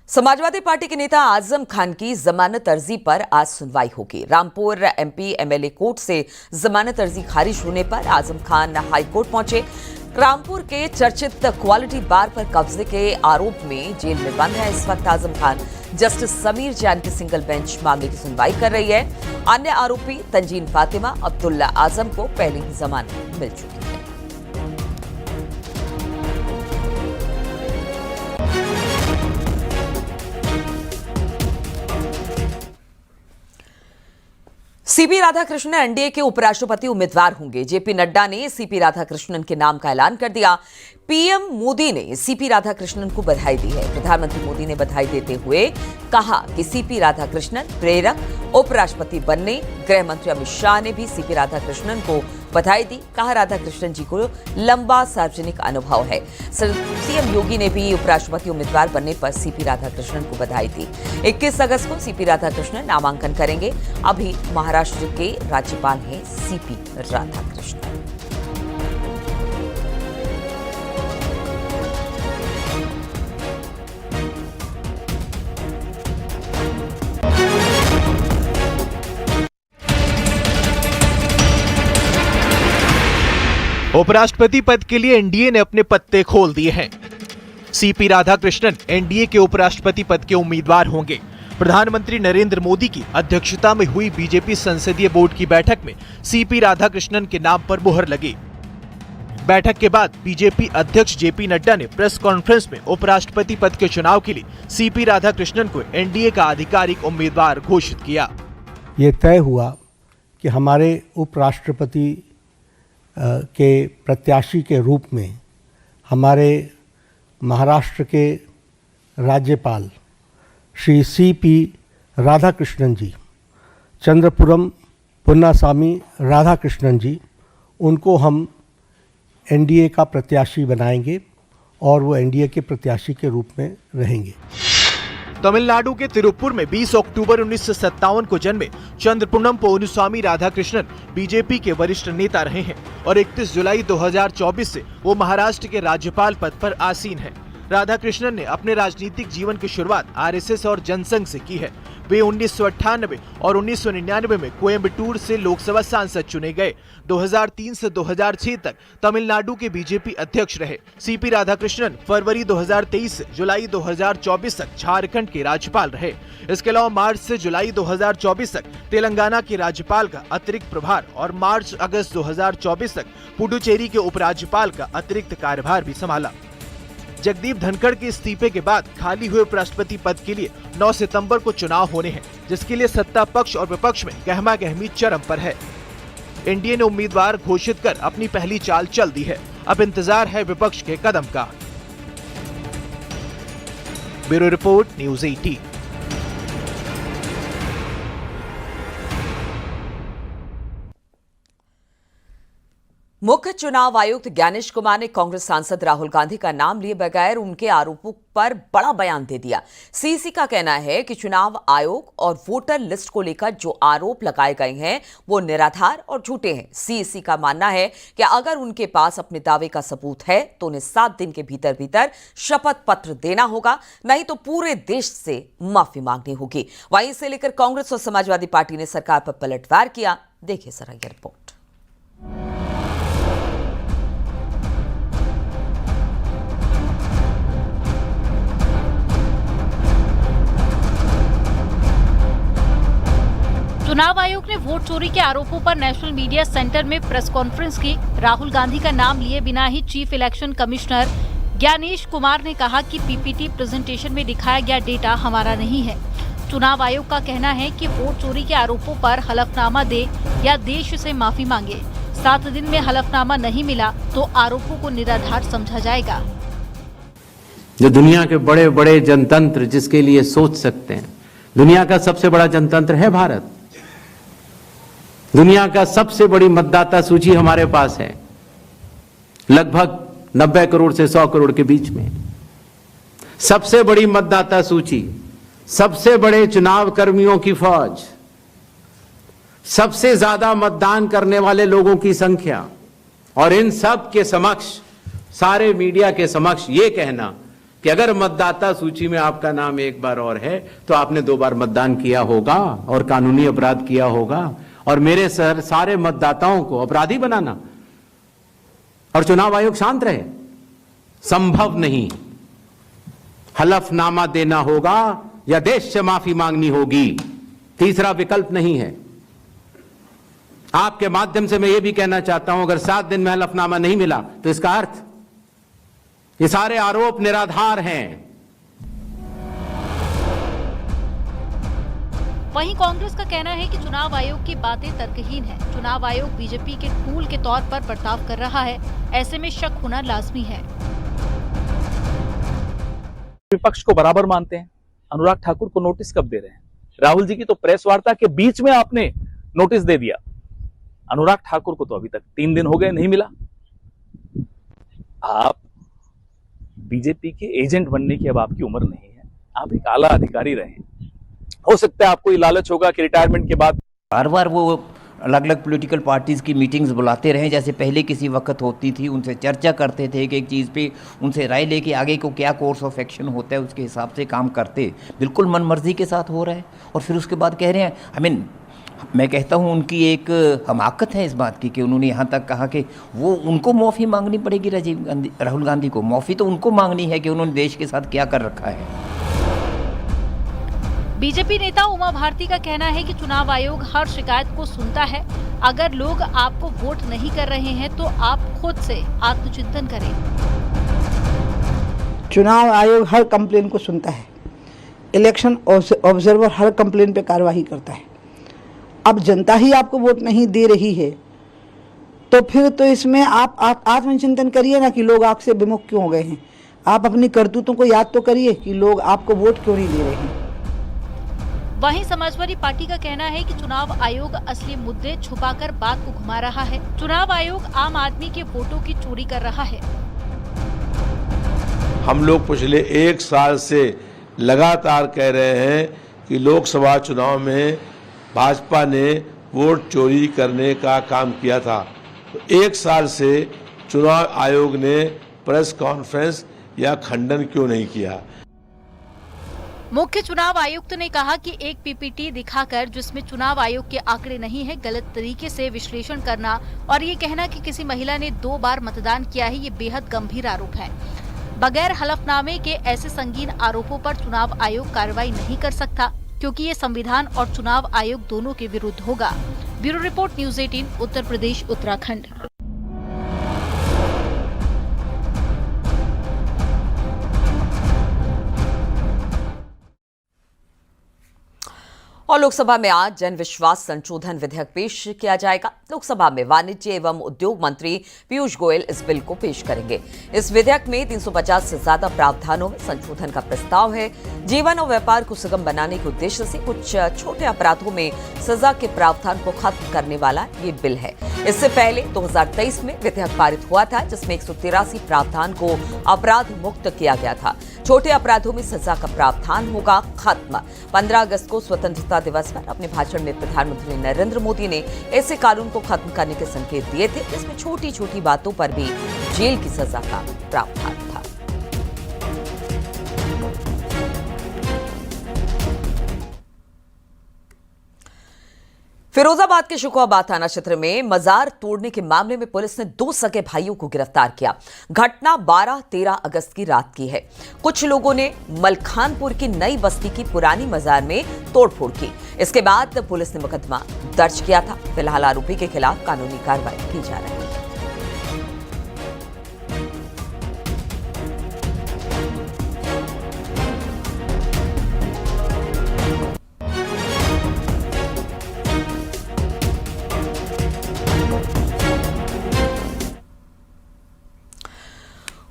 Samajwadi party के नेता आजम खान की जमानत अर्जी पर आज सुनवाई होगी। रामपुर एमपी एमएलए कोर्ट से जमानत अर्जी खारिज होने पर आजम खान हाई कोर्ट पहुंचे। रामपुर के चर्चित क्वालिटी बार पर कब्जे के आरोप में जेल में बंद है। इस वक्त आजम खान जस्टिस समीर जैन की सिंगल बेंच मामले की सुनवाई कर रही है। अन्य आरोपी तंजीन फातिमा, अब्दुल्ला आजम को पहले ही जमानत मिल चुकी है। सीपी राधाकृष्णन एनडीए के उपराष्ट्रपति उम्मीदवार होंगे। जेपी नड्डा ने सीपी राधाकृष्णन के नाम का ऐलान कर दिया। पीएम मोदी ने सीपी राधाकृष्णन को बधाई दी है। प्रधानमंत्री मोदी ने बधाई देते हुए कहा कि सीपी राधाकृष्णन प्रेरक उपराष्ट्रपति बनने। गृह मंत्री अमित शाह ने भी सीपी राधाकृष्णन को बधाई दी। कहा राधाकृष्णन जी को लंबा सार्वजनिक अनुभव है। सीएम योगी ने भी उपराष्ट्रपति उम्मीदवार बनने पर सीपी राधाकृष्णन को बधाई दी। 21 अगस्त को सीपी राधाकृष्णन नामांकन करेंगे। अभी महाराष्ट्र के राज्यपाल हैं सीपी राधाकृष्णन। उपराष्ट्रपति पद के लिए एनडीए ने अपने पत्ते खोल दिए हैं। सीपी राधाकृष्णन एनडीए के उपराष्ट्रपति पद के उम्मीदवार होंगे। प्रधानमंत्री नरेंद्र मोदी की अध्यक्षता में हुई बीजेपी संसदीय बोर्ड की बैठक में सीपी राधाकृष्णन के नाम पर मुहर लगी। बैठक के बाद बीजेपी अध्यक्ष जेपी नड्डा ने प्रेस कॉन्फ्रेंस में उपराष्ट्रपति पद के चुनाव के लिए सीपी राधाकृष्णन को एनडीए का आधिकारिक उम्मीदवार घोषित किया। ये तय हुआ कि हमारे उपराष्ट्रपति के प्रत्याशी के रूप में हमारे महाराष्ट्र के राज्यपाल श्री सीपी राधाकृष्णन जी, चंद्रपुरम पुन्नास्वामी राधाकृष्णन जी, उनको हम एनडीए का प्रत्याशी बनाएंगे और वो एनडीए के प्रत्याशी के रूप में रहेंगे। तमिलनाडु के तिरुप्पुर में 20 अक्टूबर 1957 को जन्मे चंद्रपुरम पुन्नास्वामी राधाकृष्णन बीजेपी के वरिष्ठ नेता रहे हैं और 31 जुलाई 2024 से वो महाराष्ट्र के राज्यपाल पद पर आसीन हैं। राधाकृष्णन ने अपने राजनीतिक जीवन की शुरुआत आरएसएस और जनसंघ से की है। वे 1998 और 1999 में कोयम्बटूर से लोकसभा सांसद चुने गए। 2003 से 2006 तक तमिलनाडु के बीजेपी अध्यक्ष रहे। सीपी राधाकृष्णन फरवरी 2023 से जुलाई 2024 तक झारखंड के राज्यपाल रहे। इसके अलावा मार्च से जुलाई 2024 तक तेलंगाना के राज्यपाल का अतिरिक्त प्रभार और मार्च अगस्त 2024 तक पुडुचेरी के उपराज्यपाल का अतिरिक्त कार्यभार भी संभाला। जगदीप धनखड़ के इस्तीफे के बाद खाली हुए उपराष्ट्रपति पद के लिए 9 सितंबर को चुनाव होने हैं, जिसके लिए सत्ता पक्ष और विपक्ष में गहमागहमी चरम पर है। एनडीए ने उम्मीदवार घोषित कर अपनी पहली चाल चल दी है। अब इंतजार है विपक्ष के कदम का। Bureau report, news 18। मुख्य चुनाव आयुक्त ज्ञानेश कुमार ने कांग्रेस सांसद राहुल गांधी का नाम लिए बगैर उनके आरोपों पर बड़ा बयान दे दिया। सीईसी का कहना है कि चुनाव आयोग और वोटर लिस्ट को लेकर जो आरोप लगाए गए हैं वो निराधार और झूठे हैं। सीईसी का मानना है कि अगर उनके पास अपने दावे का सबूत है तो उन्हें 7 दिन के भीतर भीतर शपथ पत्र देना होगा, नहीं तो पूरे देश से माफी मांगनी होगी। वहीं इसे लेकर कांग्रेस और समाजवादी पार्टी ने सरकार पर पलटवार किया। देखिए जरा ये रिपोर्ट। चुनाव आयोग ने वोट चोरी के आरोपों पर नेशनल मीडिया सेंटर में प्रेस कॉन्फ्रेंस की। राहुल गांधी का नाम लिए बिना ही chief election commissioner Gyanesh Kumar ने कहा कि पीपीटी प्रेजेंटेशन में दिखाया गया डेटा हमारा नहीं है। चुनाव आयोग का कहना है कि वोट चोरी के आरोपों पर हलफनामा दे या देश से माफी मांगे। 7 दिन में हलफनामा नहीं मिला तो आरोपों को निराधार समझा जाएगा। जो दुनिया के बड़े बड़े जनतंत्र जिसके लिए सोच सकते हैं, दुनिया का सबसे बड़ा जनतंत्र है भारत। दुनिया का सबसे बड़ी मतदाता सूची हमारे पास है, लगभग 90 करोड़ से 100 करोड़ के बीच में। सबसे बड़ी मतदाता सूची, सबसे बड़े चुनाव कर्मियों की फौज, सबसे ज्यादा मतदान करने वाले लोगों की संख्या, और इन सब के समक्ष, सारे मीडिया के समक्ष ये कहना कि अगर मतदाता सूची में आपका नाम एक बार और है तो आपने 2 बार मतदान किया होगा और कानूनी अपराध किया होगा, और मेरे सारे मतदाताओं को अपराधी बनाना और चुनाव आयोग शांत रहे, संभव नहीं। हलफनामा देना होगा या देश से माफी मांगनी होगी, तीसरा विकल्प नहीं है। आपके माध्यम से मैं यह भी कहना चाहता हूं, अगर 7 दिन में हलफनामा नहीं मिला तो इसका अर्थ ये सारे आरोप निराधार हैं। वहीं कांग्रेस का कहना है कि चुनाव आयोग की बातें तर्कहीन है। चुनाव आयोग बीजेपी के टूल के तौर पर बर्ताव कर रहा है, ऐसे में शक होना लाजमी है। विपक्ष को बराबर मानते हैं, अनुराग ठाकुर को नोटिस कब दे रहे हैं? राहुल जी की तो प्रेस वार्ता के बीच में आपने नोटिस दे दिया। अनुराग ठाकुर को तो अभी तक 3 दिन हो गए, नहीं मिला। आप बीजेपी के एजेंट बनने की अब आपकी उम्र नहीं है, आप एक आला अधिकारी रहे। हो सकता है आपको ये लालच होगा कि रिटायरमेंट के बाद हर बार वो अलग अलग पॉलिटिकल पार्टीज की मीटिंग्स बुलाते रहे, जैसे पहले किसी वक्त होती थी, उनसे चर्चा करते थे एक एक चीज़ पे, उनसे राय लेके आगे को क्या कोर्स ऑफ एक्शन होता है उसके हिसाब से काम करते। बिल्कुल मनमर्जी के साथ हो रहा है और फिर उसके बाद कह रहे हैं, मैं कहता हूँ उनकी एक हमाकत है इस बात की कि उन्होंने यहाँ तक कहा कि वो उनको माफ़ी मांगनी पड़ेगी राहुल गांधी को। माफ़ी तो उनको मांगनी है कि उन्होंने देश के साथ क्या कर रखा है। बीजेपी नेता उमा भारती का कहना है कि चुनाव आयोग हर शिकायत को सुनता है। अगर लोग आपको वोट नहीं कर रहे हैं तो आप खुद से आत्मचिंतन करें। चुनाव आयोग हर कंप्लेन को सुनता है, इलेक्शन ऑब्जर्वर हर कंप्लेन पे कार्रवाई करता है। अब जनता ही आपको वोट नहीं दे रही है तो फिर तो इसमें आप आत्मचिंतन करिए ना कि लोग आपसे विमुख क्यों हो गए हैं। आप अपनी करतूतों को याद तो करिए कि लोग आपको वोट क्यों नहीं दे रहे हैं। वहीं समाजवादी पार्टी का कहना है कि चुनाव आयोग असली मुद्दे छुपाकर बात को घुमा रहा है। चुनाव आयोग आम आदमी के वोटों की चोरी कर रहा है। हम लोग पिछले 1 साल से लगातार कह रहे हैं कि लोकसभा चुनाव में भाजपा ने वोट चोरी करने का काम किया था। तो 1 साल से चुनाव आयोग ने प्रेस कॉन्फ्रेंस या खंडन क्यों नहीं किया? मुख्य चुनाव आयुक्त ने कहा कि एक पीपीटी दिखाकर जिसमें चुनाव आयोग के आंकड़े नहीं है, गलत तरीके से विश्लेषण करना और ये कहना कि किसी महिला ने 2 बार मतदान किया है, ये बेहद गंभीर आरोप है। बगैर हलफनामे के ऐसे संगीन आरोपों पर चुनाव आयोग कार्रवाई नहीं कर सकता, क्योंकि ये संविधान और चुनाव आयोग दोनों के विरुद्ध होगा। Bureau report, news 18, Uttar Pradesh, Uttarakhand. और लोकसभा में आज जन विश्वास संशोधन विधेयक पेश किया जाएगा। लोकसभा में वाणिज्य एवं उद्योग मंत्री पीयूष गोयल इस बिल को पेश करेंगे। इस विधेयक में 350 से ज्यादा प्रावधानों में संशोधन का प्रस्ताव है। जीवन और व्यापार को सुगम बनाने के उद्देश्य से कुछ छोटे अपराधों में सजा के प्रावधान को खत्म करने वाला ये बिल है। इससे पहले 2023 में विधेयक पारित हुआ था, जिसमें 183 प्रावधान को अपराध मुक्त किया गया था। छोटे अपराधों में सजा का प्रावधान होगा खत्म। 15 अगस्त को स्वतंत्रता दिवस पर अपने भाषण में प्रधानमंत्री नरेंद्र मोदी ने ऐसे कानून को खत्म करने के संकेत दिए थे, जिसमें छोटी छोटी बातों पर भी जेल की सजा का प्रावधान था। फिरोजाबाद के शुकुआबाद थाना क्षेत्र में मजार तोड़ने के मामले में पुलिस ने 2 सगे भाइयों को गिरफ्तार किया। घटना 12-13 अगस्त की रात की है। कुछ लोगों ने मलखानपुर की नई बस्ती की पुरानी मजार में तोड़फोड़ की। इसके बाद पुलिस ने मुकदमा दर्ज किया था। फिलहाल आरोपी के खिलाफ कानूनी कार्रवाई की जा रही है।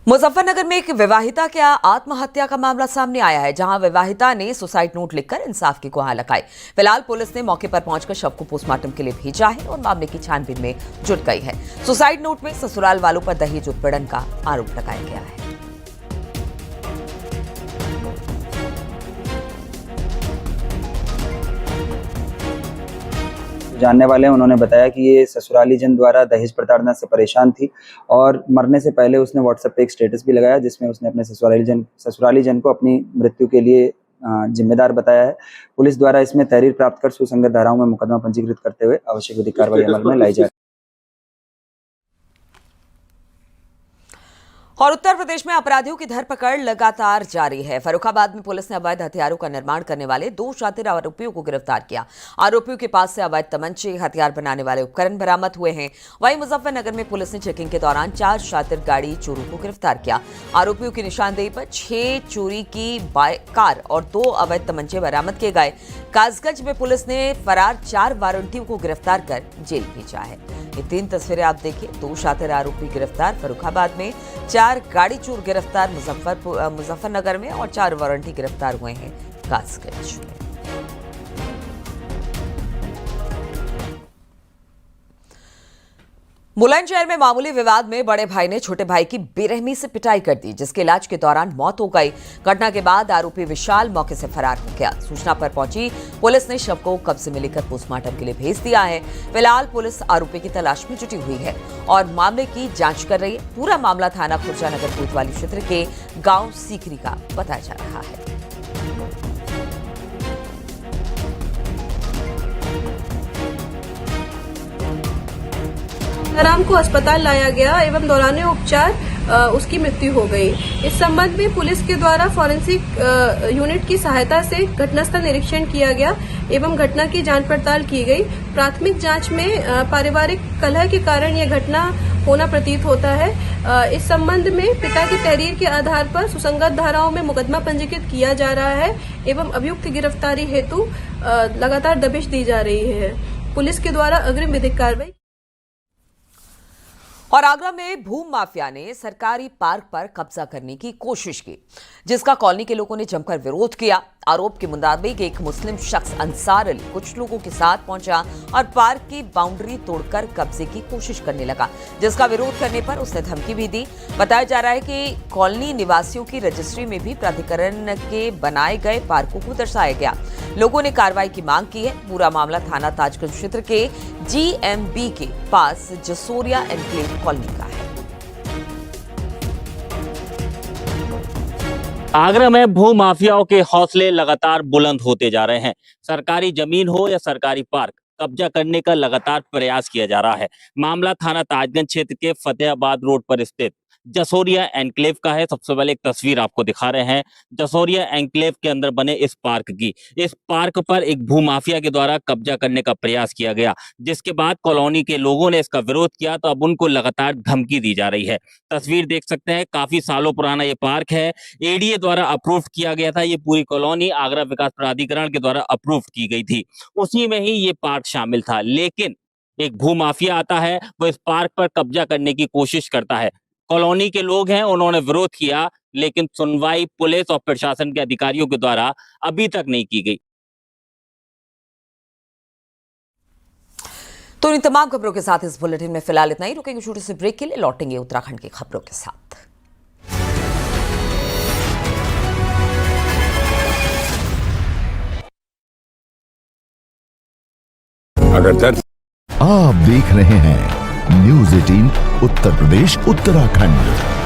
मुजफ्फरनगर में एक विवाहिता के आत्महत्या का मामला सामने आया है, जहां विवाहिता ने सुसाइड नोट लिखकर इंसाफ की गुहार लगाई। फिलहाल पुलिस ने मौके पर पहुंचकर शव को पोस्टमार्टम के लिए भेजा है और मामले की छानबीन में जुट गई है। सुसाइड नोट में ससुराल वालों पर दहेज उत्पीड़न का आरोप लगाया गया है। जानने वाले हैं उन्होंने बताया कि ये ससुराली जन द्वारा दहेज प्रताड़ना से परेशान थी और मरने से पहले उसने व्हाट्सएप पे एक स्टेटस भी लगाया जिसमें उसने अपने ससुराली जन को अपनी मृत्यु के लिए जिम्मेदार बताया है। पुलिस द्वारा इसमें तहरीर प्राप्त कर सुसंगत धाराओं में मुकदमा पंजीकृत करते हुए आवश्यक विधिक कार्रवाई अमल में लाई जा रही है। और उत्तर प्रदेश में अपराधियों की धरपकड़ लगातार जारी है। फर्रुखाबाद में पुलिस ने अवैध हथियारों का निर्माण करने वाले 2 शातिर आरोपियों को गिरफ्तार किया। आरोपियों के पास से अवैध तमंचे, हथियार बनाने वाले उपकरण बरामद हुए हैं। वहीं मुजफ्फरनगर में पुलिस ने चेकिंग के दौरान 4 शातिर गाड़ी चोरों को गिरफ्तार किया। आरोपियों की निशानदेही पर 6 चोरी की कार और 2 अवैध तमंचे बरामद किए गए। कासगंज में पुलिस ने फरार 4 वारंटियों को गिरफ्तार कर जेल भेजा है। ये 3 तस्वीरें आप देखिए। 2 शातिर आरोपी गिरफ्तार फर्रुखाबाद में, 4 गाड़ी चोर गिरफ्तार मुजफ्फरनगर में और 4 वारंटी गिरफ्तार हुए हैं कासगंज में। बुलंदशहर में मामूली विवाद में बड़े भाई ने छोटे भाई की बेरहमी से पिटाई कर दी, जिसके इलाज के दौरान मौत हो गई। घटना के बाद आरोपी विशाल मौके से फरार हो गया। सूचना पर पहुंची पुलिस ने शव को कब्जे में लेकर पोस्टमार्टम के लिए भेज दिया है। फिलहाल पुलिस आरोपी की तलाश में जुटी हुई है और मामले की जांच कर रही है। पूरा मामला थाना खुर्जानगर कोतवाली क्षेत्र के गांव सीकरी का बताया जा रहा है। राम को अस्पताल लाया गया एवं दौरान उपचार उसकी मृत्यु हो गई। इस संबंध में पुलिस के द्वारा फॉरेंसिक यूनिट की सहायता से घटनास्थल निरीक्षण किया गया एवं घटना की जांच पड़ताल की गई। प्राथमिक जांच में पारिवारिक कलह के कारण यह घटना होना प्रतीत होता है। इस संबंध में पिता की तहरीर के आधार पर सुसंगत धाराओं में मुकदमा पंजीकृत किया जा रहा है एवं अभियुक्त गिरफ्तारी हेतु लगातार दबिश दी जा रही है। पुलिस के द्वारा अग्रिम विधिक कार्रवाई। और आगरा में भूम माफिया ने सरकारी पार्क पर कब्जा करने की कोशिश की, जिसका कॉलोनी के लोगों ने जमकर विरोध किया। आरोप के मुताबिक एक मुस्लिम शख्स अंसार अली कुछ लोगों के साथ पहुंचा और पार्क की बाउंड्री तोड़कर कब्जे की कोशिश करने लगा, जिसका विरोध करने पर उसने धमकी भी दी। बताया जा रहा है कि कॉलोनी निवासियों की रजिस्ट्री में भी प्राधिकरण के बनाए गए पार्कों को दर्शाया गया। लोगों ने कार्रवाई की मांग की है। पूरा मामला थाना ताजगंज क्षेत्र के GMB के पास जसोरिया एनक्लेव कॉलोनी का है। आगरा में भू माफियाओं के हौसले लगातार बुलंद होते जा रहे हैं। सरकारी जमीन हो या सरकारी पार्क, कब्जा करने का लगातार प्रयास किया जा रहा है। मामला थाना ताजगंज क्षेत्र के फतेहाबाद रोड पर स्थित जसोरिया एनक्लेव का है। सबसे पहले एक तस्वीर आपको दिखा रहे हैं जसोरिया एनक्लेव के अंदर बने इस पार्क की। इस पार्क पर एक भूमाफिया के द्वारा कब्जा करने का प्रयास किया गया, जिसके बाद कॉलोनी के लोगों ने इसका विरोध किया, तो अब उनको लगातार धमकी दी जा रही है। तस्वीर देख सकते हैं, काफी सालों पुराना ये पार्क है। ADA द्वारा अप्रूव किया गया था। ये पूरी कॉलोनी आगरा विकास प्राधिकरण के द्वारा अप्रूव की गई थी, उसी में ही ये पार्क शामिल था। लेकिन एक भूमाफिया आता है, वो इस पार्क पर कब्जा करने की कोशिश करता है। कॉलोनी के लोग हैं, उन्होंने विरोध किया, लेकिन सुनवाई पुलिस और प्रशासन के अधिकारियों के द्वारा अभी तक नहीं की गई। तो इन तमाम खबरों के साथ इस बुलेटिन में फिलहाल इतना ही। रुकेंगे छोटे से ब्रेक के लिए, लौटेंगे उत्तराखंड की खबरों के साथ। अगर आप देख रहे हैं न्यूज़ 18 उत्तर प्रदेश उत्तराखंड।